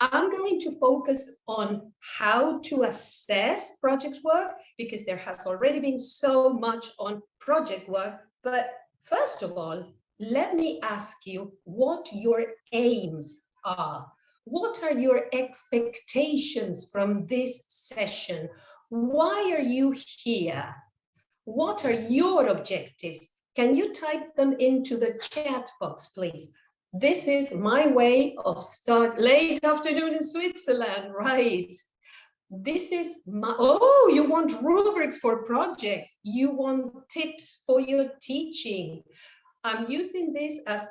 I'm going to focus on how to assess project work, because there has already been so much on project work. But first of all, let me ask you what your aims are. What are your expectations from this session? Why are you here? What are your objectives? Can you type them into the chat box, please? This is my way of late afternoon in Switzerland, right? This is my, oh, you want rubrics for projects. You want tips for your teaching. I'm using this as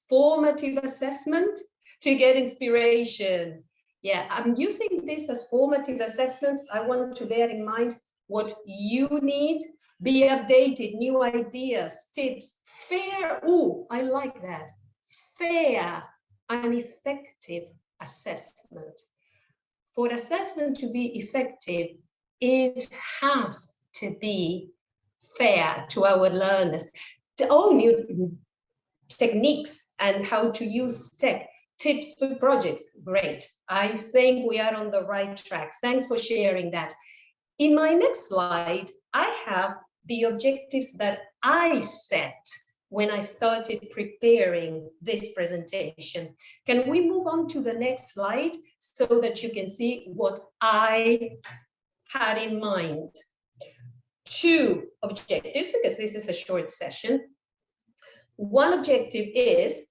formative assessment to get inspiration. Yeah, I'm using this as formative assessment. I want to bear in mind what you need, be updated, new ideas, tips, fair, oh, I like that, fair and effective assessment. For assessment to be effective, it has to be fair to our learners. New techniques and how to use tech, tips for projects, great. I think we are on the right track. Thanks for sharing that. In my next slide, I have the objectives that I set when I started preparing this presentation. Can we move on to the next slide so that you can see what I had in mind? 2 objectives, because this is a short session. One objective is,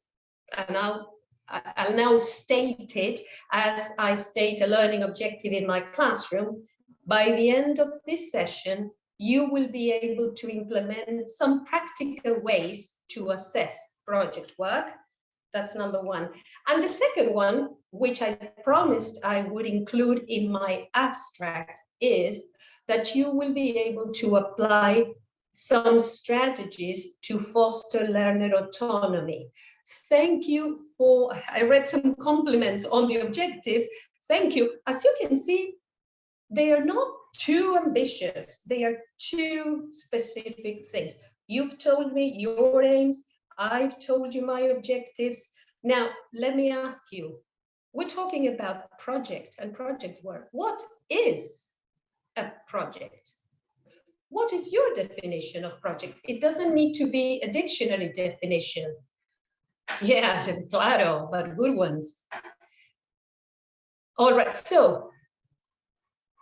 and I'll now state it as I state a learning objective in my classroom. By the end of this session, you will be able to implement some practical ways to assess project work. That's number 1. And the second one, which I promised I would include in my abstract, is that you will be able to apply some strategies to foster learner autonomy. Thank you for, I read some compliments on the objectives. Thank you. As you can see, they are not too ambitious. They are 2 specific things. You've told me your aims. I've told you my objectives. Now, let me ask you, we're talking about project and project work. What is a project? What is your definition of project? It doesn't need to be a dictionary definition. Yes, claro, but good ones. All right, so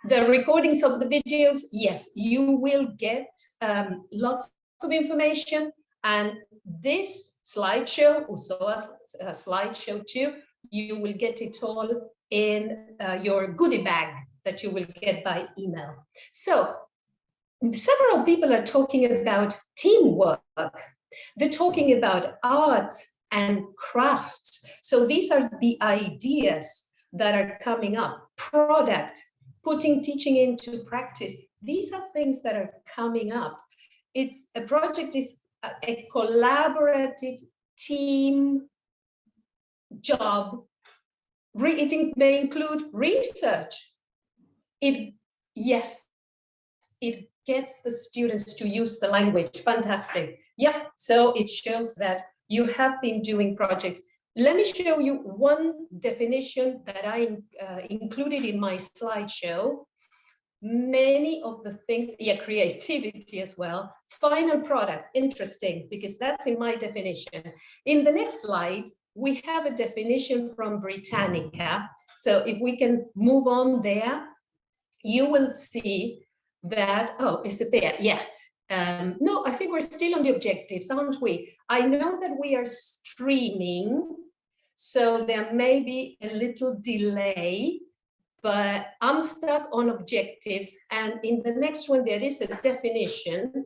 the recordings of the videos, yes, you will get lots of information, and this slideshow, also a slideshow too, you will get it all in your goodie bag that you will get by email. So several people are talking about teamwork. They're talking about art and crafts. So these are the ideas that are coming up. Product, putting teaching into practice. These are things that are coming up. It's a project is a collaborative team job. It may include research. It gets the students to use the language. Fantastic. Yeah, so it shows that you have been doing projects. Let me show you one definition that I included in my slideshow. Many of the things, creativity as well. Final product, interesting, because that's in my definition. In the next slide, we have a definition from Britannica. So if we can move on there, you will see that, oh, is it there? Yeah. No, I think we're still on the objectives, aren't we? I know that we are streaming, so there may be a little delay, but I'm stuck on objectives. And in the next one, there is a definition.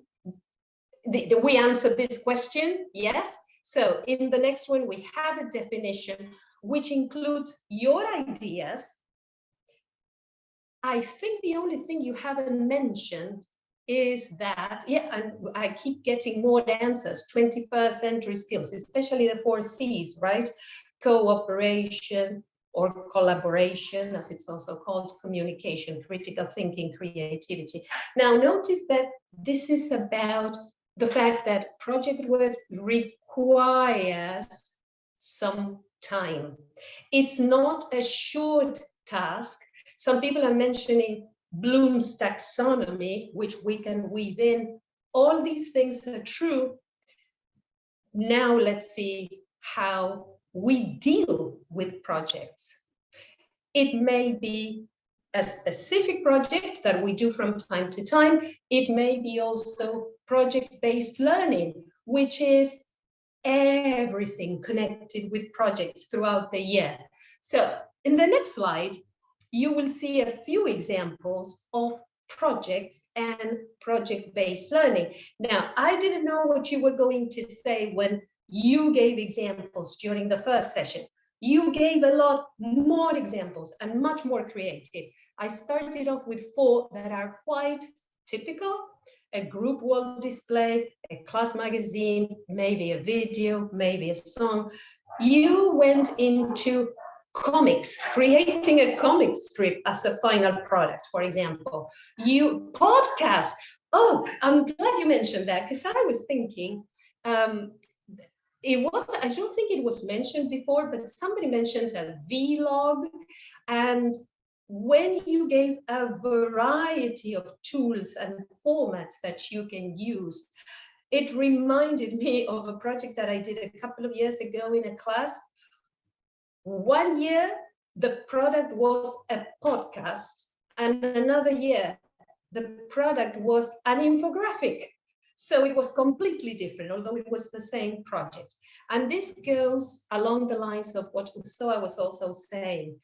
We answer this question, yes? So in the next one, we have a definition which includes your ideas. I think the only thing you haven't mentioned is that, yeah, and I keep getting more answers, 21st century skills, especially the 4 C's, right? Cooperation or collaboration, as it's also called, communication, critical thinking, creativity. Now, notice that this is about the fact that project work requires some time. It's not a short task. Some people are mentioning Bloom's taxonomy, which we can weave in. All these things are true. Now let's see how we deal with projects. It may be a specific project that we do from time to time. It may be also project-based learning, which is everything connected with projects throughout the year. So in the next slide, you will see a few examples of projects and project-based learning. Now, I didn't know what you were going to say when you gave examples during the first session. You gave a lot more examples and much more creative. I started off with 4 that are quite typical: a group wall display, a class magazine, maybe a video, maybe a song. You went into comics, creating a comic strip as a final product, for example. You podcast. Oh, I'm glad you mentioned that, because I was thinking, I don't think it was mentioned before, but somebody mentioned a vlog. And when you gave a variety of tools and formats that you can use, it reminded me of a project that I did a couple of years ago in a class. One year, the product was a podcast, and another year, the product was an infographic. So it was completely different, although it was the same project. And this goes along the lines of what Usoa was also saying: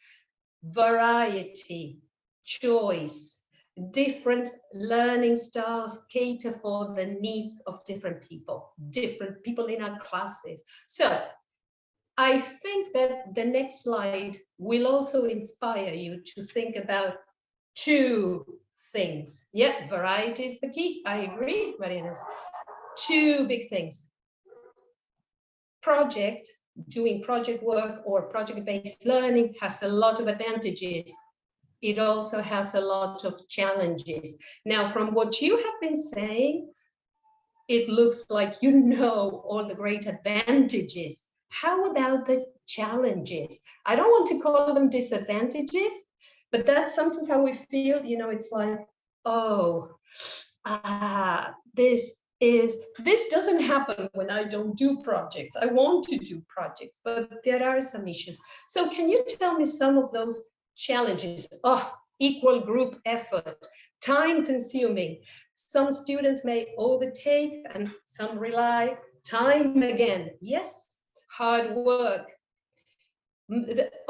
variety, choice, different learning styles cater for the needs of different people in our classes. So I think that the next slide will also inspire you to think about 2 things. Yeah, variety is the key. I agree, Mariana. 2 big things. Doing project work or project-based learning has a lot of advantages. It also has a lot of challenges. Now, from what you have been saying, it looks like you know all the great advantages. How about the challenges? I don't want to call them disadvantages, but that's sometimes how we feel. It's like, oh, this doesn't happen when I don't do projects. I want to do projects, but there are some issues. So can you tell me some of those challenges? Equal group effort, time consuming. Some students may overtake and some rely. Time again, yes. Hard work.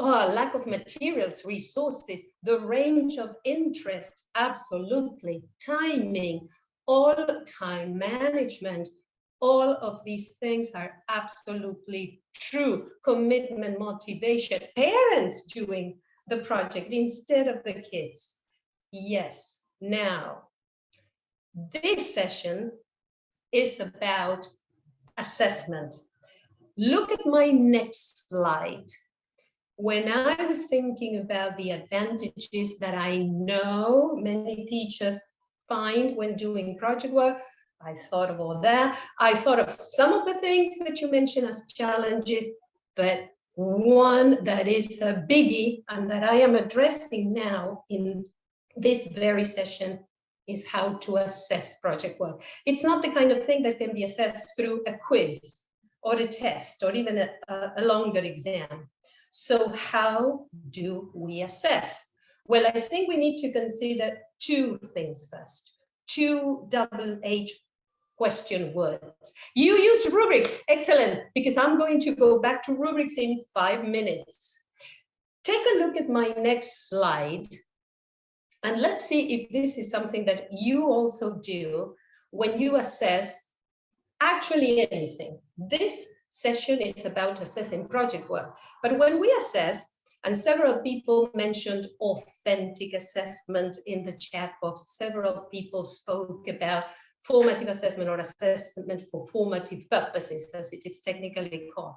Lack of materials, resources, the range of interest, absolutely. Timing, all time management, all of these things are absolutely true. Commitment, motivation, parents doing the project instead of the kids. Yes. Now, this session is about assessment. Look at my next slide. When I was thinking about the advantages that I know many teachers find when doing project work, I thought of all that. I thought of some of the things that you mentioned as challenges, but one that is a biggie and that I am addressing now in this very session is how to assess project work. It's not the kind of thing that can be assessed through a quiz or a test or even a longer exam. So how do we assess? Well, I think we need to consider 2 things first. 2 double H question words. You use rubric, excellent, because I'm going to go back to rubrics in 5 minutes. Take a look at my next slide, and let's see if this is something that you also do when you assess actually anything. This session is about assessing project work, but when we assess, and several people mentioned authentic assessment in the chat box, several people spoke about formative assessment or assessment for formative purposes, as it is technically called.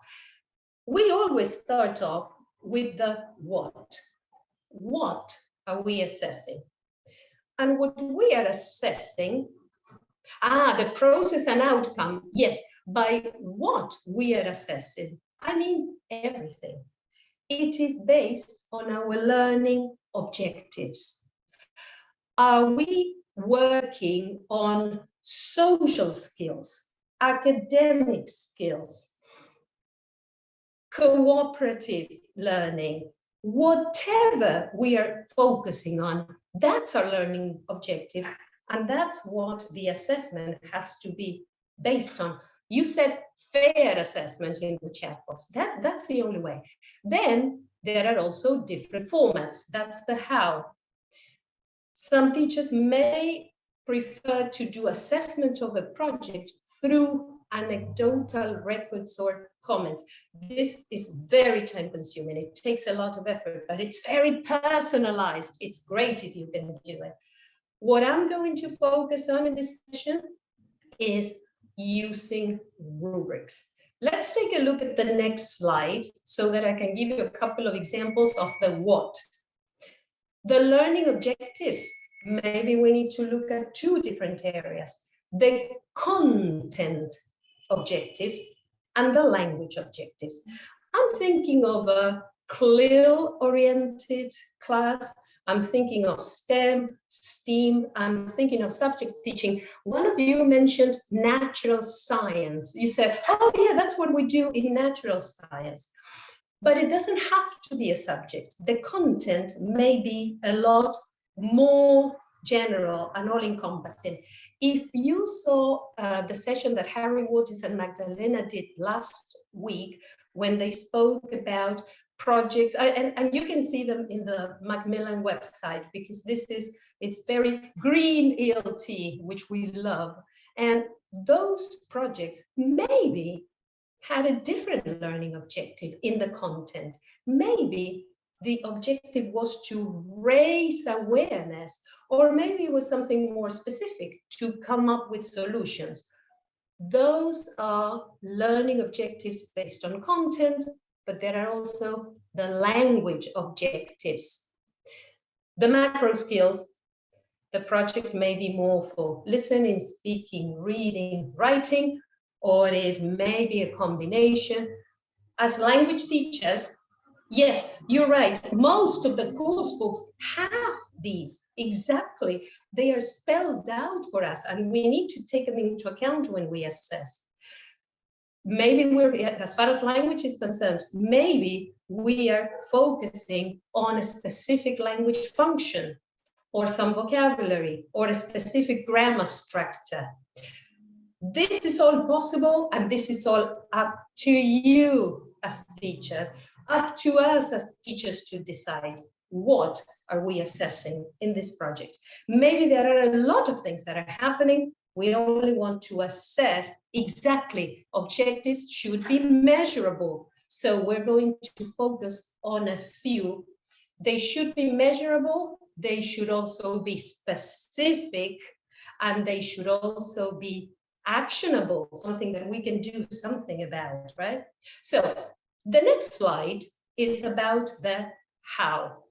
We always start off with the what. What are we assessing? And what we are assessing, the process and outcome, yes, by what we are assessing. I mean, everything. It is based on our learning objectives. Are we working on social skills, academic skills, cooperative learning? Whatever we are focusing on, that's our learning objective, and that's what the assessment has to be based on. You said fair assessment in the chat box. That's the only way. Then there are also different formats. That's the how. Some teachers may prefer to do assessment of a project through anecdotal records or comments. This is very time consuming. It takes a lot of effort, but it's very personalized. It's great if you can do it. What I'm going to focus on in this session is using rubrics. Let's take a look at the next slide so that I can give you a couple of examples of the what. The learning objectives, maybe we need to look at two different areas: the content objectives and the language objectives. I'm thinking of a CLIL-oriented class. I'm thinking of STEM, STEAM. I'm thinking of subject teaching. One of you mentioned natural science. You said, oh yeah, that's what we do in natural science. But it doesn't have to be a subject. The content may be a lot more general and all-encompassing. If you saw the session that Harry Waters and Magdalena did last week, when they spoke about projects, and you can see them in the Macmillan website, because it's very green ELT, which we love. And those projects maybe had a different learning objective in the content. Maybe the objective was to raise awareness, or maybe it was something more specific, to come up with solutions. Those are learning objectives based on content, but there are also the language objectives. The macro skills, the project may be more for listening, speaking, reading, writing, or it may be a combination. As language teachers, yes, you're right, most of the course books have these, exactly. They are spelled out for us, and we need to take them into account when we assess. Maybe we're, as far as language is concerned, maybe we are focusing on a specific language function, or some vocabulary, or a specific grammar structure. This is all possible, and this is all up to you as teachers, up to us as teachers to decide what are we assessing in this project. Maybe there are a lot of things that are happening. We only want to assess exactly. Objectives should be measurable. So we're going to focus on a few. They should be measurable. They should also be specific, and they should also be actionable, something that we can do something about, right? So the next slide is about the how.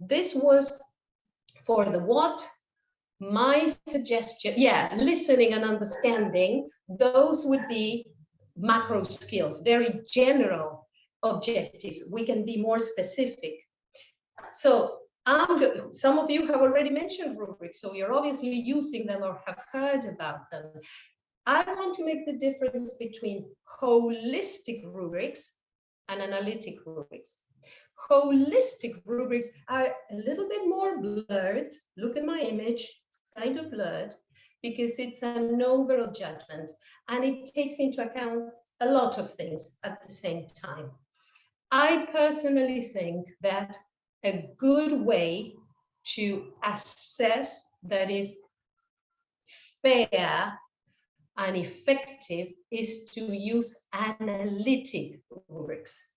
This was for the what. My suggestion, yeah, listening and understanding, those would be macro skills, very general objectives. We can be more specific. So some of you have already mentioned rubrics, so you're obviously using them or have heard about them. I want to make the difference between holistic rubrics and analytic rubrics. Holistic rubrics are a little bit more blurred. Look at my image, it's kind of blurred because it's an overall judgment, and it takes into account a lot of things at the same time. I personally think that a good way to assess that is fair and effective is to use analytic rubrics.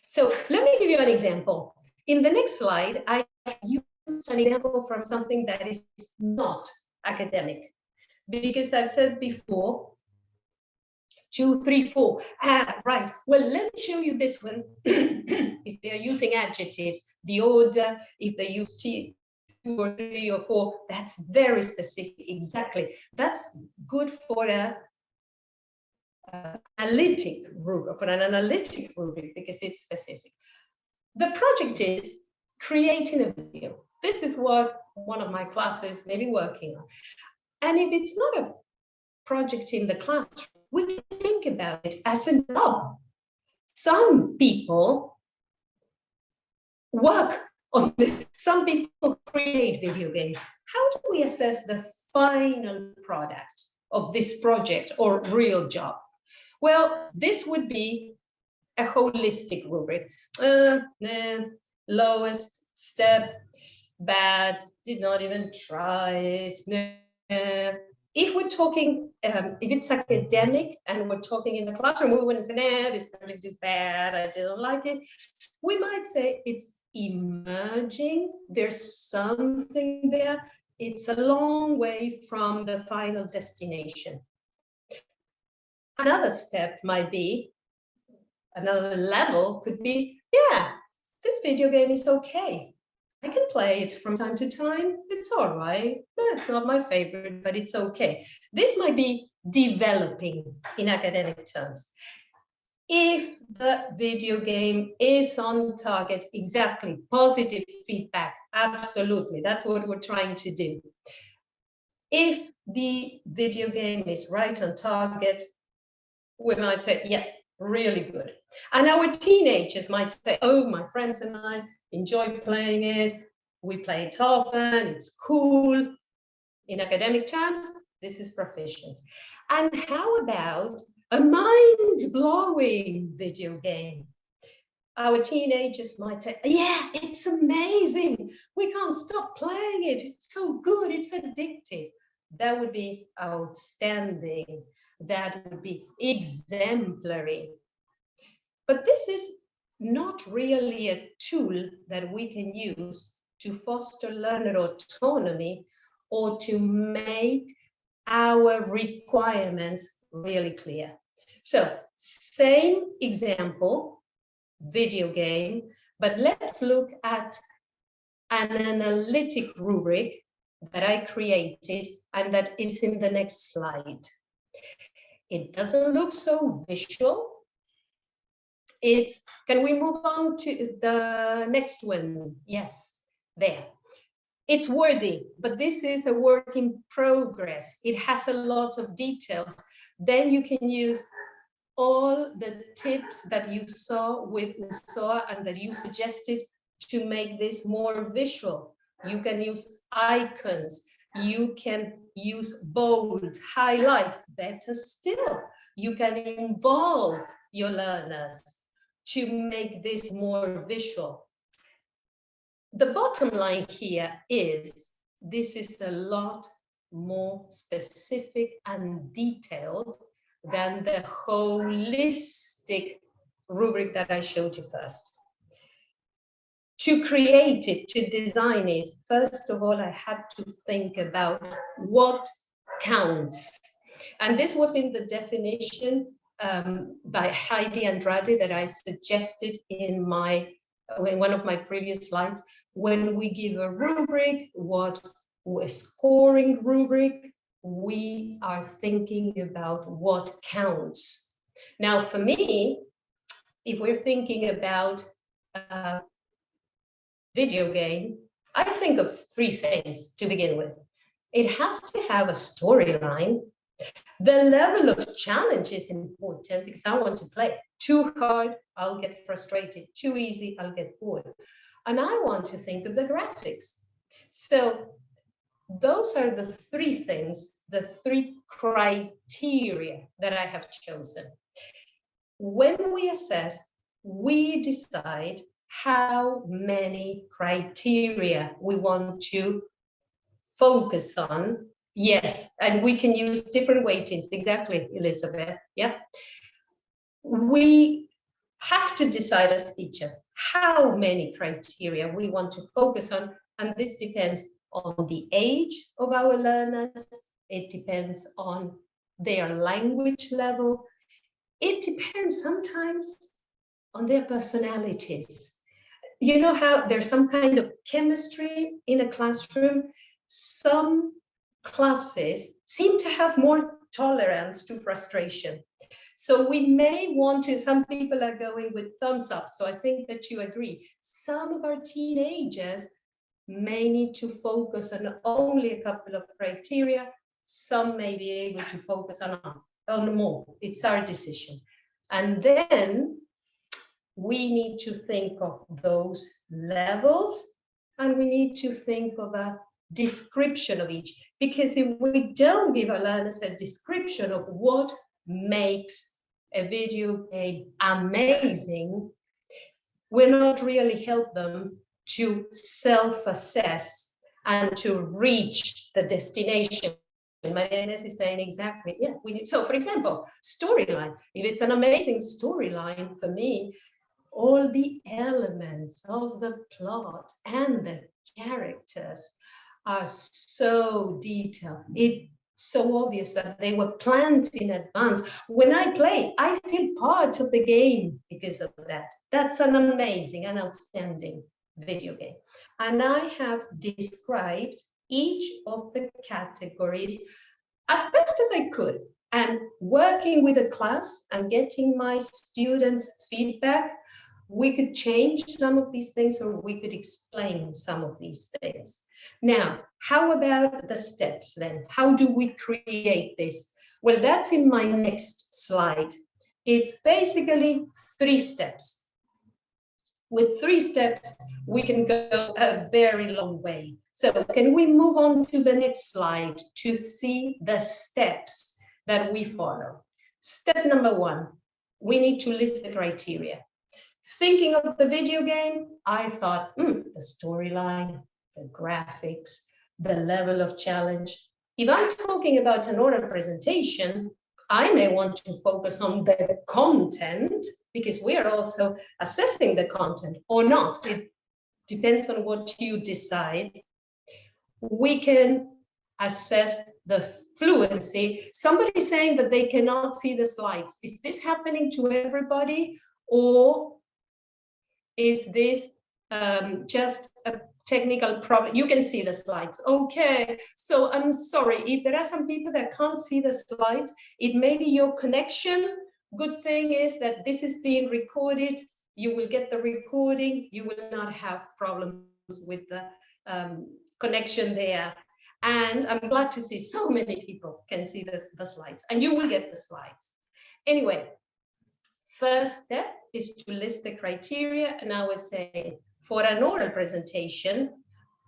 So let me give you an example. In the next slide, I used an example from something that is not academic, because I've said before, 2, 3, 4. Right. Well, let me show you this one. If they're using adjectives, the order, if they use 2 or 3 or 4, that's very specific. Exactly. That's good for a analytic rubric, for an analytic rubric, because it's specific. The project is creating a video. This is what one of my classes may be working on. And if it's not a project in the classroom, we can think about it as a job. Some people work on this. Some people create video games. How do we assess the final product of this project or real job? Well, this would be a holistic rubric. Lowest step, bad, did not even try it. If we're talking, if it's academic and we're talking in the classroom, we wouldn't say, nah, this project is bad, I didn't like it. We might say it's emerging, there's something there, it's a long way from the final destination. Another step might be, another level could be, yeah, this video game is okay. I can play it from time to time. It's all right. It's not my favorite, but it's okay. This might be developing in academic terms. If the video game is on target, exactly, positive feedback, absolutely. That's what we're trying to do. If the video game is right on target, we might say, yeah, really good. And our teenagers might say, oh, my friends and I enjoy playing it. We play it often, it's cool. In academic terms, this is proficient. And how about a mind-blowing video game? Our teenagers might say, yeah, it's amazing. We can't stop playing it. It's so good, it's addictive. That would be outstanding. That would be exemplary. But this is not really a tool that we can use to foster learner autonomy or to make our requirements really clear. So, same example, video game, but let's look at an analytic rubric that I created and that is in the next slide. It doesn't look so visual. Can we move on to the next one? Yes, there. It's worthy, but this is a work in progress. It has a lot of details. Then you can use all the tips that you saw with Usoa and that you suggested to make this more visual. You can use icons. You can use bold, highlight. Better still, you can involve your learners to make this more visual. The bottom line here is this is a lot more specific and detailed than the holistic rubric that I showed you first. To create it, to design it, first of all, I had to think about what counts. And this was in the definition by Heidi Andrade that I suggested in one of my previous slides. When we give a rubric, a scoring rubric, we are thinking about what counts. Now, for me, if we're thinking about a video game, I think of three things to begin with. It has to have a storyline. The level of challenge is important because I want to play. Too hard, I'll get frustrated. Too easy, I'll get bored. And I want to think of the graphics. So those are the three things, the three criteria that I have chosen. When we assess, we decide how many criteria we want to focus on. Yes, and we can use different weightings. Exactly, Elizabeth. Yeah. We have to decide as teachers how many criteria we want to focus on, and this depends on the age of our learners. It depends on their language level. It depends sometimes on their personalities. You know how there's some kind of chemistry in a classroom? Some classes seem to have more tolerance to frustration. So we may want to, some people are going with thumbs up, so I think that you agree. Some of our teenagers may need to focus on only a couple of criteria. Some may be able to focus on more. It's our decision. And then we need to think of those levels, and we need to think of a description of each. Because if we don't give our learners a description of what makes a video game amazing, we're not really help them to self-assess and to reach the destination. Marianne is saying exactly, yeah, we need. So for example, storyline. If it's an amazing storyline, for me, all the elements of the plot and the characters are so detailed. It's so obvious that they were planned in advance. When I play, I feel part of the game because of that. That's an amazing and outstanding video game. And I have described each of the categories as best as I could. And working with a class and getting my students' feedback, we could change some of these things, or we could explain some of these things. Now, how about the steps then? How do we create this? Well, that's in my next slide. It's basically 3 steps. With 3 steps, we can go a very long way. So can we move on to the next slide to see the steps that we follow? Step number 1, we need to list the criteria. Thinking of the video game, I thought, the storyline, the graphics, the level of challenge. If I'm talking about an oral presentation, I may want to focus on the content, because we are also assessing the content or not. It depends on what you decide. We can assess the fluency. Somebody saying that they cannot see the slides. Is this happening to everybody, or is this just a technical problem? You can see the slides. Okay, so I'm sorry, if there are some people that can't see the slides, it may be your connection. Good thing is that this is being recorded. You will get the recording. You will not have problems with the connection there. And I'm glad to see so many people can see the slides, and you will get the slides. Anyway, first step is to list the criteria. And I was saying, for an oral presentation,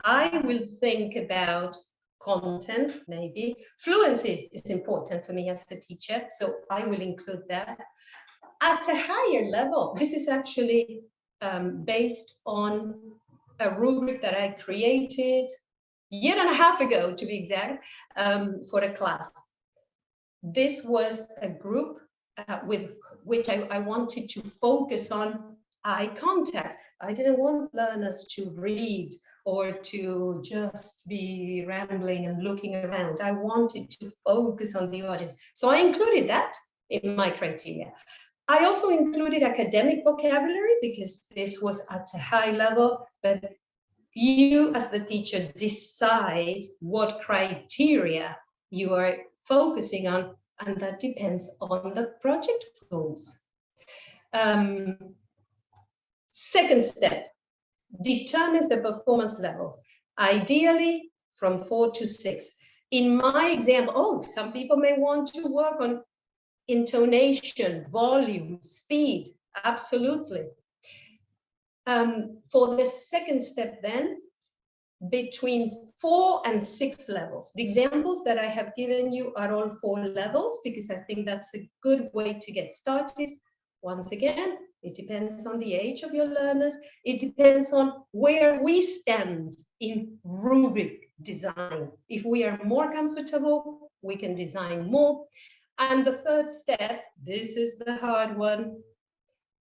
I will think about content, maybe. Fluency is important for me as the teacher, so I will include that. At a higher level, this is actually based on a rubric that I created a year and a half ago, to be exact, for a class. This was a group with which I wanted to focus on eye contact. I didn't want learners to read or to just be rambling and looking around. I wanted to focus on the audience. So I included that in my criteria. I also included academic vocabulary because this was at a high level, but you as the teacher decide what criteria you are focusing on, and that depends on the project goals. Second step, determines the performance levels, ideally from 4 to 6. In my example, some people may want to work on intonation, volume, speed, absolutely. For the second step then, between 4 and 6 levels. The examples that I have given you are all 4 levels because I think that's a good way to get started. Once again, it depends on the age of your learners. It depends on where we stand in rubric design. If we are more comfortable, we can design more. And the third step, this is the hard one.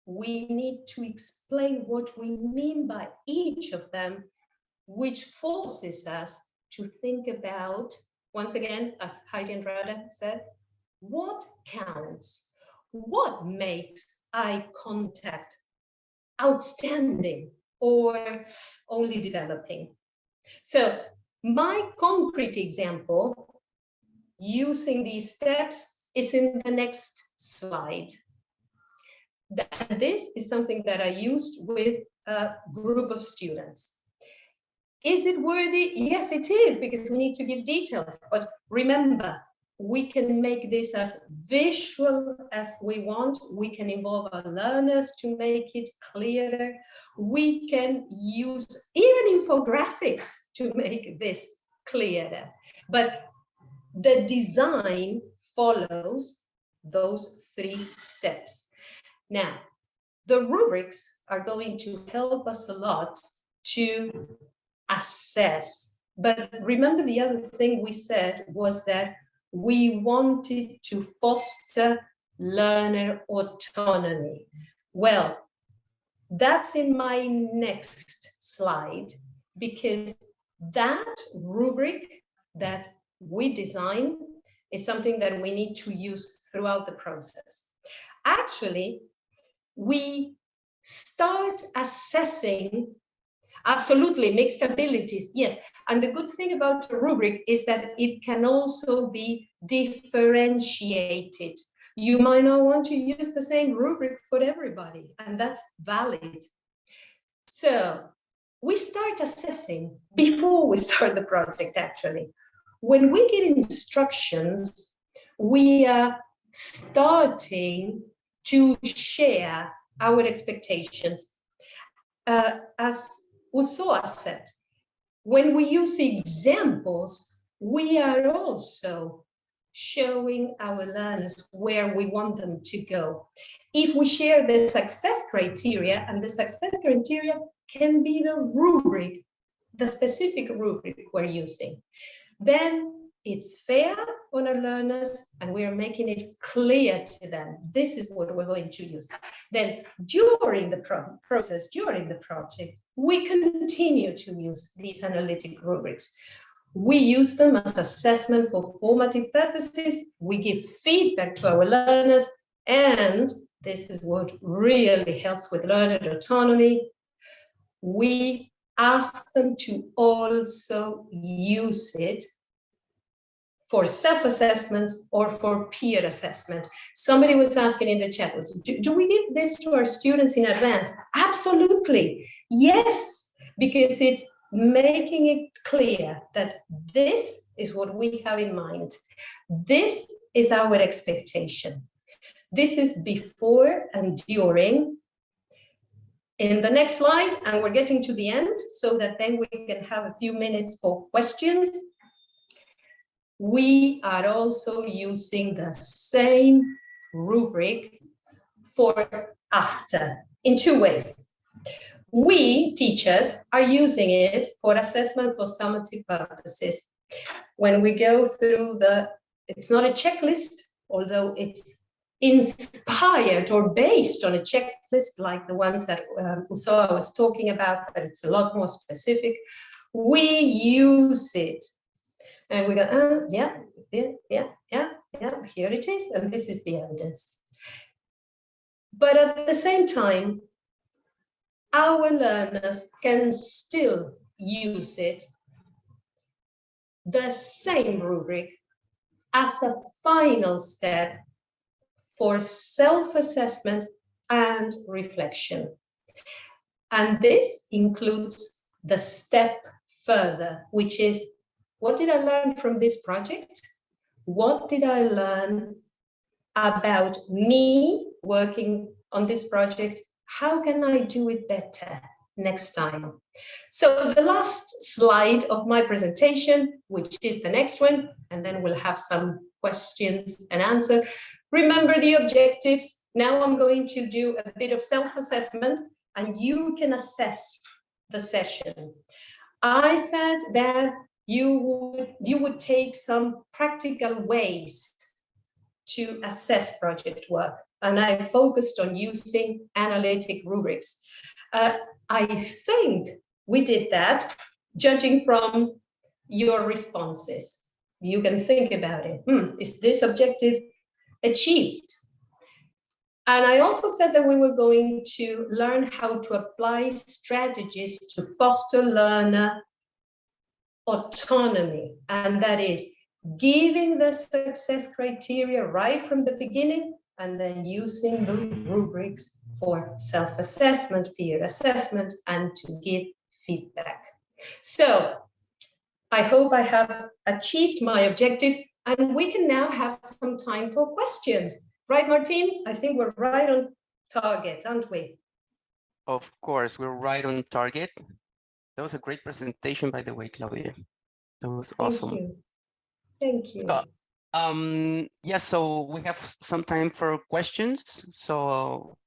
We need to explain what we mean by each of them, which forces us to think about, once again, as Heidi and Rada said, what counts? What makes eye contact outstanding or only developing? So my concrete example, using these steps, is in the next slide. This is something that I used with a group of students. Is it worthy? Yes, it is, because we need to give details. But remember, we can make this as visual as we want. We can involve our learners to make it clearer. We can use even infographics to make this clearer. But the design follows those 3 steps. Now, the rubrics are going to help us a lot to assess. But remember, the other thing we said was that we wanted to foster learner autonomy. Well, that's in my next slide, because that rubric that we design is something that we need to use throughout the process. Actually, we start assessing absolutely mixed abilities, yes. And the good thing about the rubric is that it can also be differentiated. You might not want to use the same rubric for everybody, and that's valid. So we start assessing before we start the project, actually. When we give instructions, we are starting to share our expectations. As Usoa said, when we use examples, we are also showing our learners where we want them to go. If we share the success criteria, and the success criteria can be the rubric, the specific rubric we're using, then it's fair on our learners, and we are making it clear to them. This is what we're going to use. Then during the process, during the project, we continue to use these analytic rubrics. We use them as assessment for formative purposes. We give feedback to our learners, and this is what really helps with learner autonomy. We ask them to also use it for self-assessment or for peer assessment. Somebody was asking in the chat, do we give this to our students in advance? Absolutely, yes, because it's making it clear that this is what we have in mind. This is our expectation. This is before and during. In the next slide, and we're getting to the end so that then we can have a few minutes for questions. We are also using the same rubric for after in 2 ways. We, teachers, are using it for assessment for summative purposes. When we go through it's not a checklist, although it's inspired or based on a checklist like the ones that Usoa was talking about, but it's a lot more specific. We use it. And we go, yeah, here it is, and this is the evidence. But at the same time, our learners can still use it, the same rubric, as a final step for self-assessment and reflection. And this includes the step further, which is, what did I learn from this project? What did I learn about me working on this project? How can I do it better next time? So the last slide of my presentation, which is the next one, and then we'll have some questions and answers. Remember the objectives. Now I'm going to do a bit of self-assessment, and you can assess the session. I said that you would take some practical ways to assess project work, and I focused on using analytic rubrics. I think we did that, judging from your responses. You can think about it. Is this objective achieved? And I also said that we were going to learn how to apply strategies to foster learner autonomy, and that is giving the success criteria right from the beginning, and then using the rubrics for self-assessment, peer assessment, and to give feedback. So I hope I have achieved my objectives, and we can now have some time for questions. Right, Martin? I think we're right on target, aren't we? Of course, we're right on target. That was a great presentation, by the way, Claudia. That was awesome. Thank you. Thank you. Yeah, so we have some time for questions. So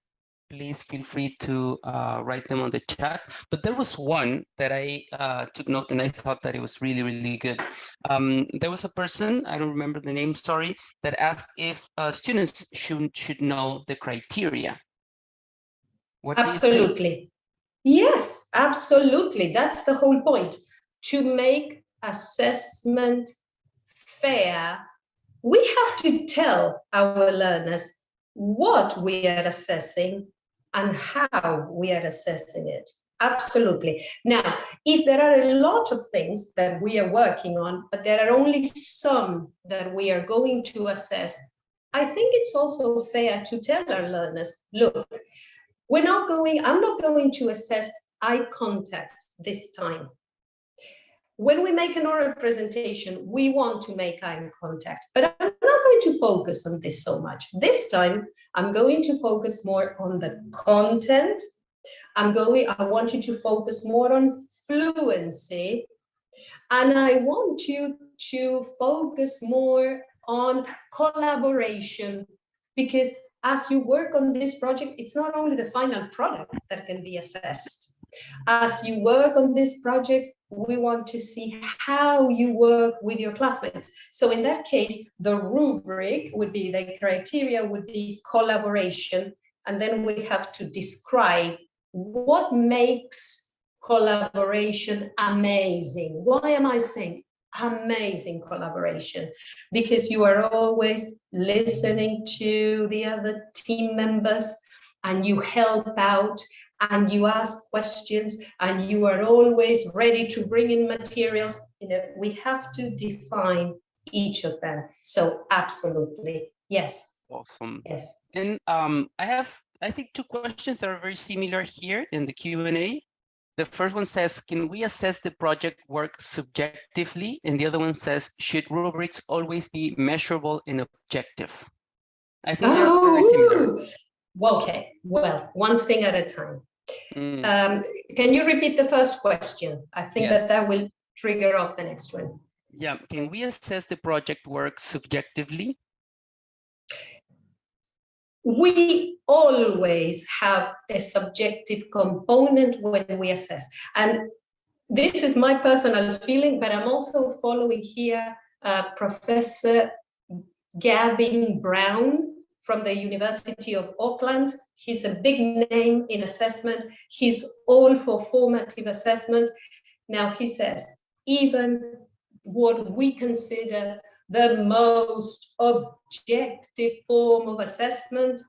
please feel free to write them on the chat. But there was one that I took note, and I thought that it was really, really good. There was a person, I don't remember the name, sorry, that asked if students should know the criteria. What Absolutely. do you think? Yes, absolutely. That's the whole point. To make assessment fair, we have to tell our learners what we are assessing and how we are assessing it. Absolutely. Now, if there are a lot of things that we are working on, but there are only some that we are going to assess, I think it's also fair to tell our learners, look, I'm not going to assess eye contact this time. When we make an oral presentation, we want to make eye contact, but I'm not going to focus on this so much. This time, I'm going to focus more on the content. I want you to focus more on fluency, and I want you to focus more on collaboration, because as you work on this project, it's not only the final product that can be assessed. As you work on this project, we want to see how you work with your classmates. So in that case, the rubric would be, the criteria would be collaboration. And then we have to describe what makes collaboration amazing. Why am I saying amazing collaboration? Because you are always listening to the other team members, and you help out, and you ask questions, and you are always ready to bring in materials. We have to define each of them. So absolutely, yes. Awesome. Yes. And I think, two questions that are very similar here in the Q&A. The first one says, can we assess the project work subjectively? And the other one says, should rubrics always be measurable and objective? I think they're very similar. Okay, well, one thing at a time. Can you repeat the first question? I think that will trigger off the next one. Yeah, can we assess the project work subjectively? We always have a subjective component when we assess. And this is my personal feeling, but I'm also following here Professor Gavin Brown from the University of Auckland. He's a big name in assessment. He's all for formative assessment. Now he says, even what we consider the most objective form of assessment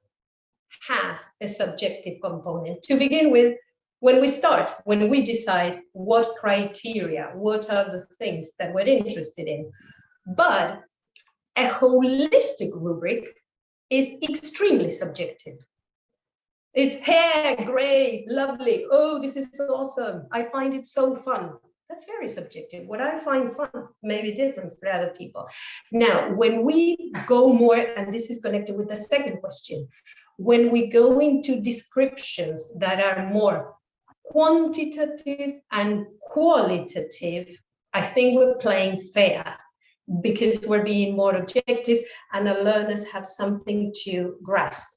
has a subjective component. To begin with, when we decide what criteria, what are the things that we're interested in. But a holistic rubric is extremely subjective. It's, hey, great, lovely, oh, this is awesome, I find it so fun. That's very subjective. What I find fun may be different for other people. Now, when we go more, and this is connected with the second question, when we go into descriptions that are more quantitative and qualitative, I think we're playing fair, because we're being more objective and the learners have something to grasp.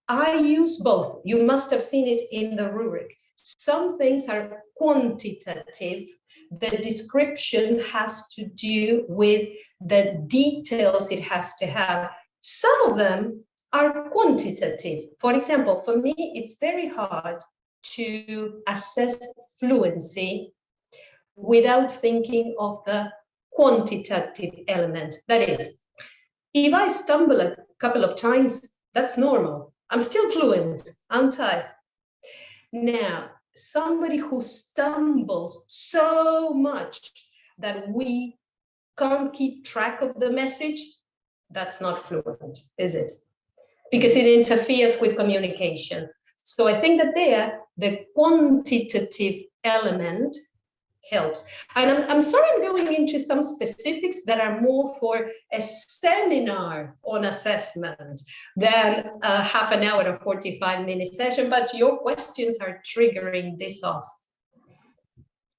I use both. You must have seen it in the rubric. Some things are quantitative. The description has to do with the details it has to have. Some of them are quantitative. For example, for me, it's very hard to assess fluency without thinking of the quantitative element. That is, if I stumble a couple of times, that's normal. I'm still fluent, aren't I? Now, somebody who stumbles so much that we can't keep track of the message, that's not fluent, is it? Because it interferes with communication. So I think that there, the quantitative element helps. And I'm sorry I'm going into some specifics that are more for a seminar on assessment than a half an hour or 45-minute session, but your questions are triggering this off.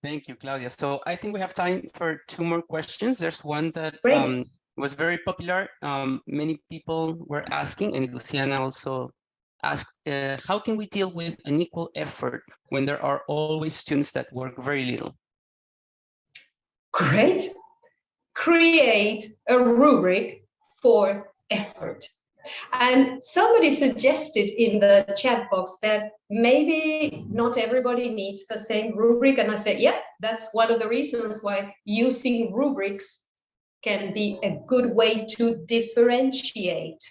Thank you, Claudia. So I think we have time for 2 more questions. There's one that was very popular. Many people were asking, and Luciana also asked, how can we deal with unequal effort when there are always students that work very little? Great. Create a rubric for effort. And somebody suggested in the chat box that maybe not everybody needs the same rubric. And I said, yeah, that's one of the reasons why using rubrics can be a good way to differentiate.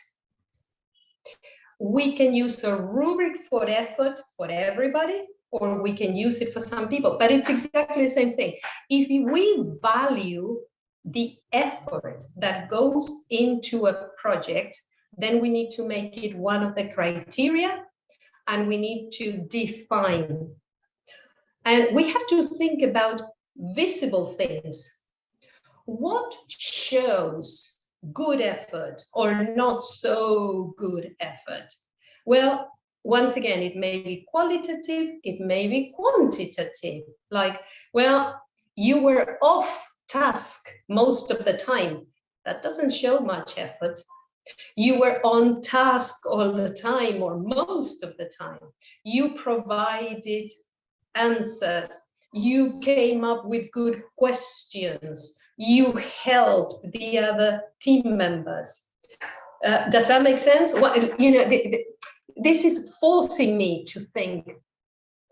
We can use a rubric for effort for everybody, or we can use it for some people, but it's exactly the same thing. If we value the effort that goes into a project, then we need to make it one of the criteria, and we need to define. And we have to think about visible things. What shows good effort or not so good effort? Well, once again, it may be qualitative, it may be quantitative. Like, well, you were off task most of the time. That doesn't show much effort. You were on task all the time or most of the time. You provided answers. You came up with good questions. You helped the other team members. Does that make sense? Well, you know, this is forcing me to think,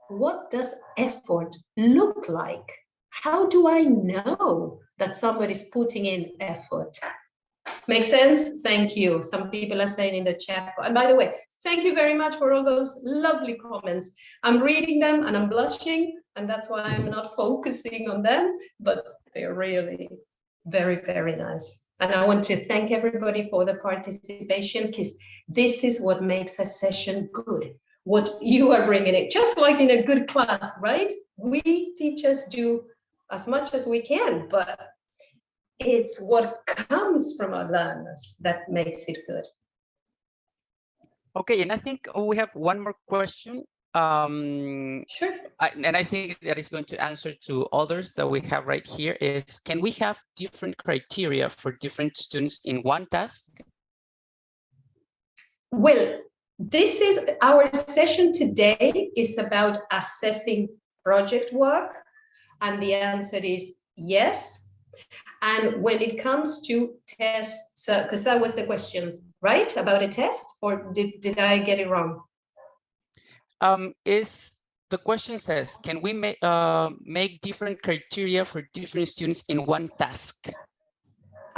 what does effort look like? How do I know that somebody's putting in effort? Make sense? Thank you. Some people are saying in the chat. And by the way, thank you very much for all those lovely comments. I'm reading them and I'm blushing, and that's why I'm not focusing on them, but they're really very, very nice. And I want to thank everybody for the participation, because this is what makes a session good. What you are bringing it, just like in a good class, right? We teachers do as much as we can, but it's what comes from our learners that makes it good. Okay, and I think we have one more question. Sure. And I think that is going to answer to others that we have right here is, can we have different criteria for different students in one task? Well, this is our session today is about assessing project work. And the answer is yes. And when it comes to tests, because that was the question, right? About a test, or did I get it wrong? The question says, can we make different criteria for different students in one task?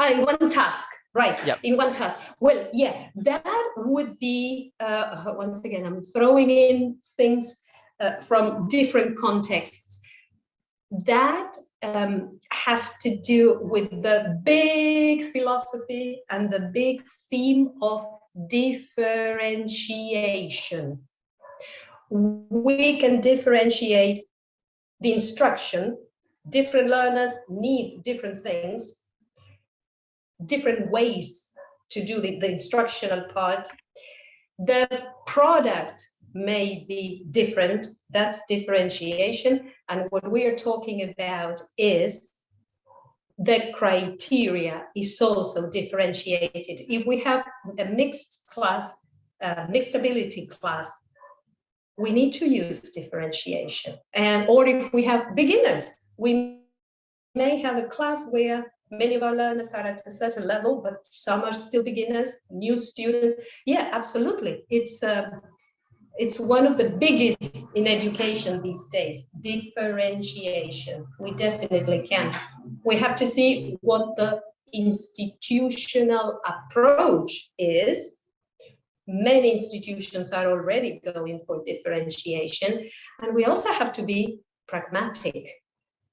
In one task, right? Yep. In one task. Well, yeah, that would be, once again, I'm throwing in things from different contexts. That has to do with the big philosophy and the big theme of differentiation. We can differentiate the instruction. Different learners need different things, different ways to do the instructional part. The product may be different. That's differentiation. And what we are talking about is the criteria is also differentiated. If we have a mixed class, mixed ability class, we need to use differentiation. Or if we have beginners, we may have a class where many of our learners are at a certain level, but some are still beginners, new students. Yeah, absolutely. It's one of the biggest in education these days, differentiation. We definitely can. We have to see what the institutional approach is. Many institutions are already going for differentiation, and we also have to be pragmatic.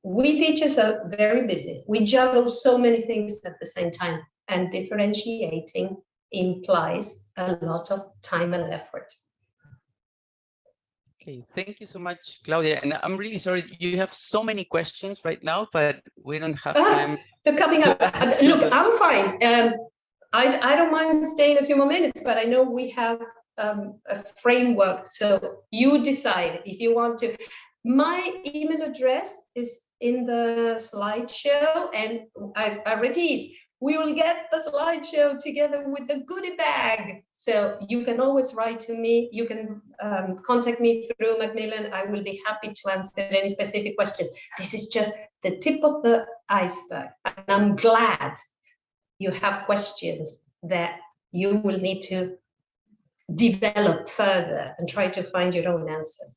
we teachers are very busy. We juggle so many things at the same time, and differentiating implies a lot of time and effort. Okay, thank you so much, Claudia. And I'm really sorry you have so many questions right now, but we don't have time. They're coming up. Look, I'm fine. I don't mind staying a few more minutes, but I know we have a framework. So you decide if you want to. My email address is in the slideshow, and I repeat, we will get the slideshow together with the goodie bag. So you can always write to me. You can contact me through Macmillan. I will be happy to answer any specific questions. This is just the tip of the iceberg. And I'm glad you have questions that you will need to develop further and try to find your own answers.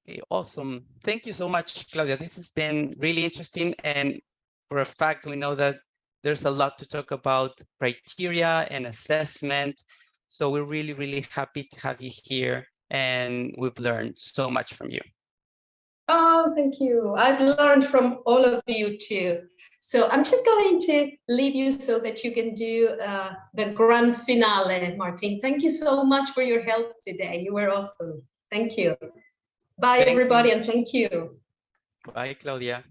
Okay, awesome. Thank you so much, Claudia. This has been really interesting. And for a fact, we know that there's a lot to talk about criteria and assessment. So we're really, really happy to have you here. And we've learned so much from you. Oh, thank you. I've learned from all of you too. So I'm just going to leave you so that you can do the grand finale, Martin. Thank you so much for your help today. You were awesome. Thank you. Bye, everybody, and thank you. Bye, Claudia.